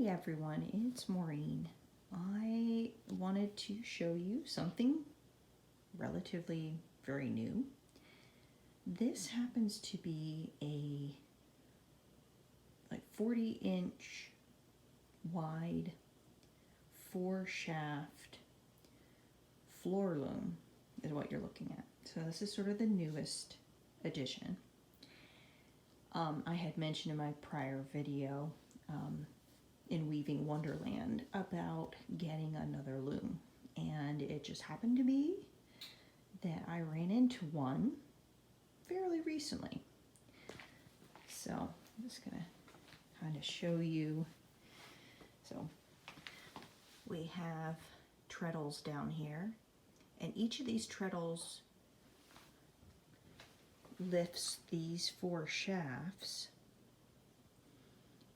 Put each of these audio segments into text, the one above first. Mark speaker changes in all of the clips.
Speaker 1: Hey everyone, it's Maureen. I wanted to show you something relatively very new. This happens to be a 40-inch wide 4-shaft floor loom is what you're looking at. So this is sort of the newest addition. I had mentioned in my prior video in Weaving Wonderland about getting another loom, and it just happened to be that I ran into one fairly recently. So I'm just gonna kind of show you. So we have treadles down here, and each of these treadles lifts these 4 shafts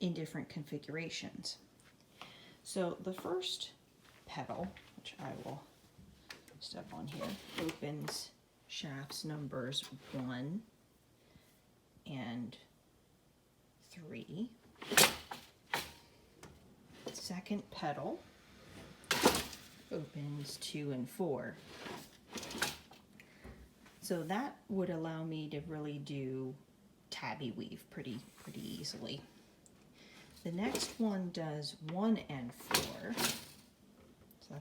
Speaker 1: in different configurations. So the first pedal, which I will step on here, opens shafts numbers 1 and 3. Second pedal opens 2 and 4. So that would allow me to really do tabby weave pretty easily. The next one does 1 and 4.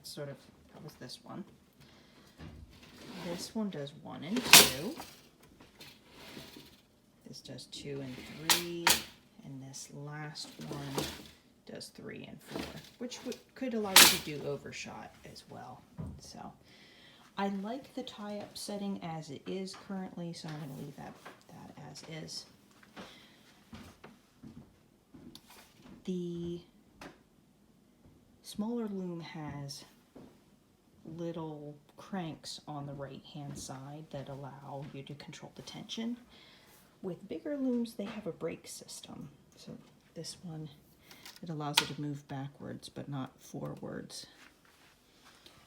Speaker 1: So that was this one. This one does 1 and 2. This does 2 and 3. And this last one does 3 and 4, which could allow you to do overshot as well. So I like the tie-up setting as it is currently, so I'm going to leave that as is. The smaller loom has little cranks on the right-hand side that allow you to control the tension. With bigger looms, they have a brake system. So this one, it allows it to move backwards, but not forwards.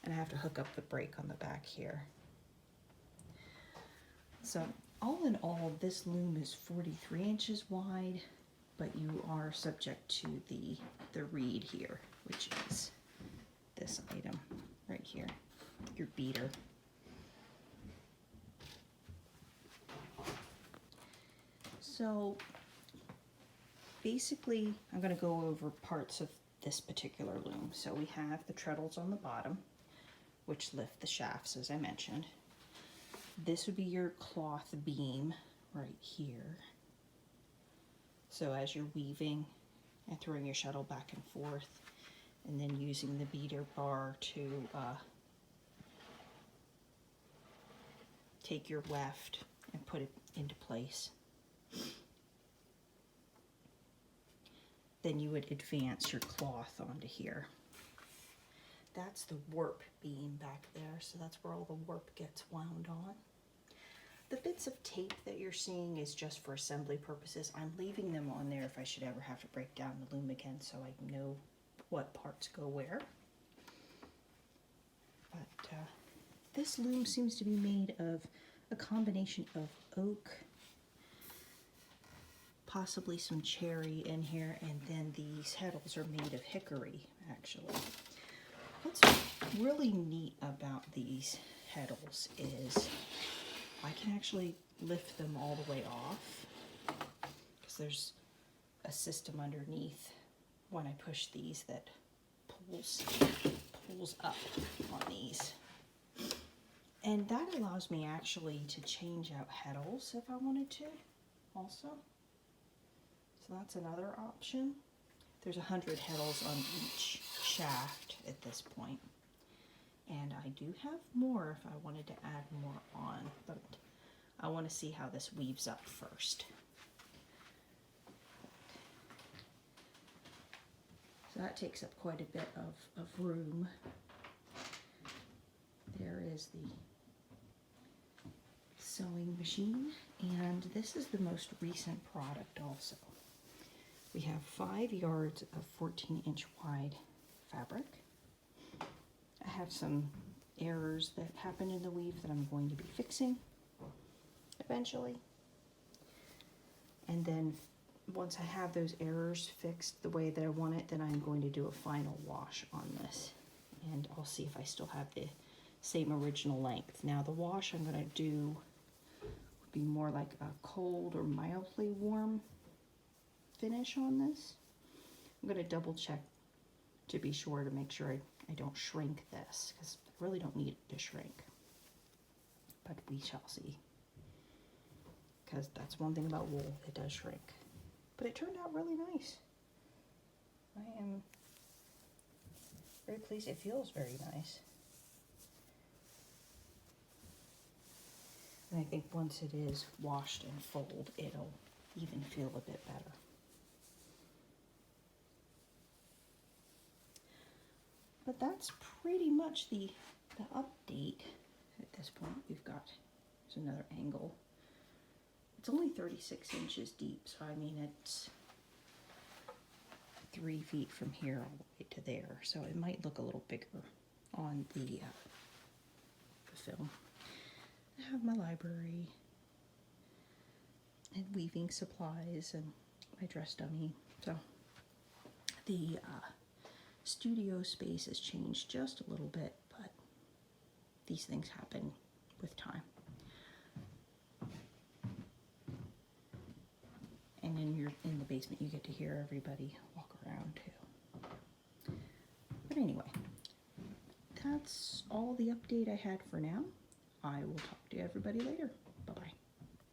Speaker 1: And I have to hook up the brake on the back here. So all in all, this loom is 43 inches wide, but you are subject to the reed here, which is this item right here, your beater. So basically, I'm going to go over parts of this particular loom. So we have the treadles on the bottom, which lift the shafts, as I mentioned. This would be your cloth beam right here. So as you're weaving and throwing your shuttle back and forth, and then using the beater bar to take your weft and put it into place, then you would advance your cloth onto here. That's the warp beam back there, so that's where all the warp gets wound on. The bits of tape that you're seeing is just for assembly purposes. I'm leaving them on there if I should ever have to break down the loom again, so I know what parts go where. But this loom seems to be made of a combination of oak, possibly some cherry in here, and then these heddles are made of hickory, actually. What's really neat about these heddles is I can actually lift them all the way off, because there's a system underneath when I push these that pulls up on these. And that allows me actually to change out heddles if I wanted to also. So that's another option. There's 100 heddles on each shaft at this point. And I do have more if I wanted to add more on, but I want to see how this weaves up first. So that takes up quite a bit of room. There is the sewing machine, and this is the most recent product also. We have 5 yards of 14-inch wide fabric. I have some errors that happened in the weave that I'm going to be fixing eventually. And then once I have those errors fixed the way that I want it, then I'm going to do a final wash on this. And I'll see if I still have the same original length. Now the wash I'm going to do would be more like a cold or mildly warm finish on this. I'm going to double check to be sure to make sure I don't shrink this, because I really don't need it to shrink. But we shall see. Because that's one thing about wool, it does shrink. But it turned out really nice. I am very pleased. It feels very nice. And I think once it is washed and fulled, it'll even feel a bit better. But that's pretty much the update at this point. We've got, there's another angle. It's only 36 inches deep, so I mean it's 3 feet from here all the way to there, so it might look a little bigger on the film. I have my library and weaving supplies and my dress dummy. So the studio space has changed just a little bit, but these things happen with time. And in the basement, you get to hear everybody walk around too. But anyway, that's all the update I had for now. I will talk to everybody later.